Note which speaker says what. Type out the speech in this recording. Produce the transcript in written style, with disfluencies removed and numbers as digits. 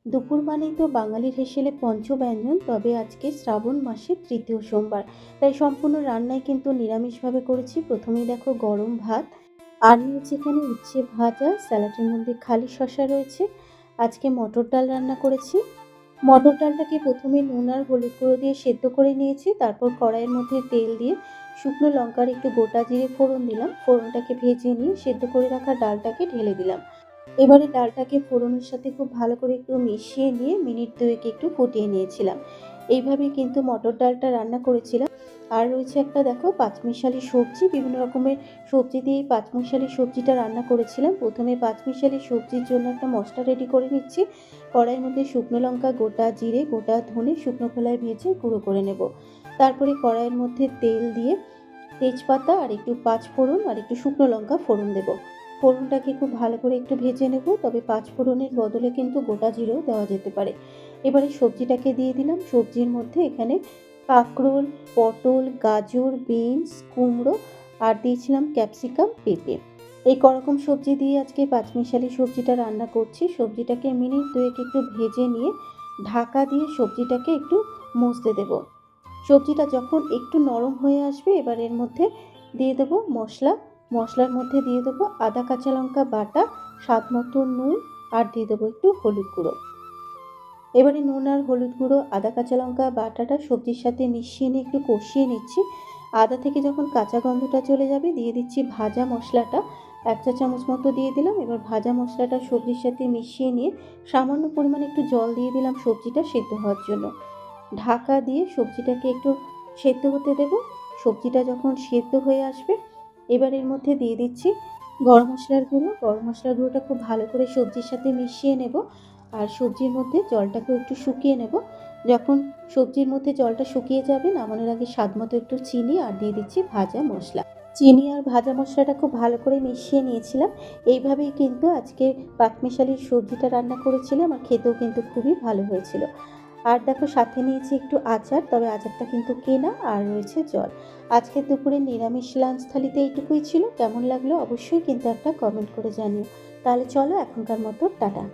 Speaker 1: দুপুর মানেই তো বাঙালির হেসেলে পঞ্চব্যঞ্জন, তবে আজকে শ্রাবণ মাসের তৃতীয় সোমবার, তাই সম্পূর্ণ রান্নাই কিন্তু নিরামিষভাবে করেছি। প্রথমেই দেখো গরম ভাত, আর নিয়েছি এখানে উচ্ছে ভাজা, স্যালাডের মধ্যে খালি শসা রয়েছে। আজকে মটর ডাল রান্না করেছি। মটর ডালটাকে প্রথমে নুন আর হলুদ গুঁড়ো দিয়ে সেদ্ধ করে নিয়েছি, তারপর কড়াইয়ের মধ্যে তেল দিয়ে শুকনো লঙ্কার একটু গোটা জিরে ফোড়ন দিলাম। ফোড়নটাকে ভেজে নিয়ে সেদ্ধ করে রাখা ডালটাকে ঢেলে দিলাম। এবারে ডালটাকে ফোড়নের সাথে খুব ভালো করে একটু মিশিয়ে নিয়ে মিনিট দুয়েক একটু ফুটিয়ে নিয়েছিলাম। এইভাবে কিন্তু মটর ডালটা রান্না করেছিলাম। আর রয়েছে একটা দেখো পাঁচমিশালি সবজি, বিভিন্ন রকমের সবজি দিয়ে এই পাঁচমিশালি সবজিটা রান্না করেছিলাম। প্রথমে পাঁচমিশালি সবজির জন্য একটা মশলা রেডি করে নিচ্ছি। কড়াইয়ের মধ্যে শুকনো লঙ্কা, গোটা জিরে, গোটা ধনে শুকনো খোলায় ভেজে গুঁড়ো করে নেব। তারপরে কড়াইয়ের মধ্যে তেল দিয়ে তেজপাতা আর একটু পাঁচফোড়ন আর একটু শুকনো লঙ্কা ফোড়ন দেব। ফোড়নটাকে খুব ভালো করে একটু ভেজে নেব, তবে পাঁচফোড়নের বদলে কিন্তু গোটা জিরেও দেওয়া যেতে পারে। এবারে সবজিটাকে দিয়ে দিলাম। সবজির মধ্যে এখানে কাঁকরোল, পটল, গাজর, বিনস, কুমড়ো আর দিয়েছিলাম ক্যাপসিকাম, পেঁপে। এই করকম সবজি দিয়ে আজকে পাঁচমিশালি সবজিটা রান্না করছি। সবজিটাকে মিনিট দুয়েক একটু ভেজে নিয়ে ঢাকা দিয়ে সবজিটাকে একটু মজতে দেব। সবজিটা যখন একটু নরম হয়ে আসবে, এবার এর মধ্যে দিয়ে দেবো মশলা। মশলার মধ্যে দিয়ে দেবো আদা কাঁচা লঙ্কা বাটা, স্বাদ মতো নুন, আর দিয়ে দেবো একটু হলুদ গুঁড়ো। এবারে নুন আর হলুদ গুঁড়ো, আদা কাঁচা লঙ্কা বাটাটা সবজির সাথে মিশিয়ে নিয়ে একটু কষিয়ে নিচ্ছি। আদা থেকে যখন কাঁচা গন্ধটা চলে যাবে, দিয়ে দিচ্ছি ভাজা মশলাটা। 1 চা চামচ মতো দিয়ে দিলাম। এবার ভাজা মশলাটা সবজির সাথে মিশিয়ে নিয়ে সামান্য পরিমাণে একটু জল দিয়ে দিলাম সবজিটা সেদ্ধ হওয়ার জন্য। ঢাকা দিয়ে সবজিটাকে একটু সেদ্ধ হতে দেব। সবজিটা যখন সেদ্ধ হয়ে আসবে, এবার এর মধ্যে দিয়ে দিচ্ছি গরম মশলার গুঁড়ো। গরম মশলার গুঁড়োটা খুব ভালো করে সবজির সাথে মিশিয়ে নেব, আর সবজির মধ্যে জলটাকেও একটু শুকিয়ে নেব। যখন সবজির মধ্যে জলটা শুকিয়ে যাবে, নামানোর আগে স্বাদ মতো একটু চিনি আর দিয়ে দিচ্ছি ভাজা মশলা। চিনি আর ভাজা মশলাটা খুব ভালো করে মিশিয়ে নিয়েছিলাম। এইভাবেই কিন্তু আজকে পাঁচমিশালি সবজিটা রান্না করেছিলাম, আর খেতেও কিন্তু খুবই ভালো হয়েছিল। আর দেখো সাথে নিয়েছি একটু আচার, তবে আচারটা কিন্তু কেনা, আর রয়েছে জল। আজকে দুপুরে নিরামিষ লাঞ্চ থালিতে এইটুকুই ছিল। কেমন লাগলো অবশ্যই কিন্তু একটা কমেন্ট করে জানিও। তাহলে চলো এখনকার মতো টাটা।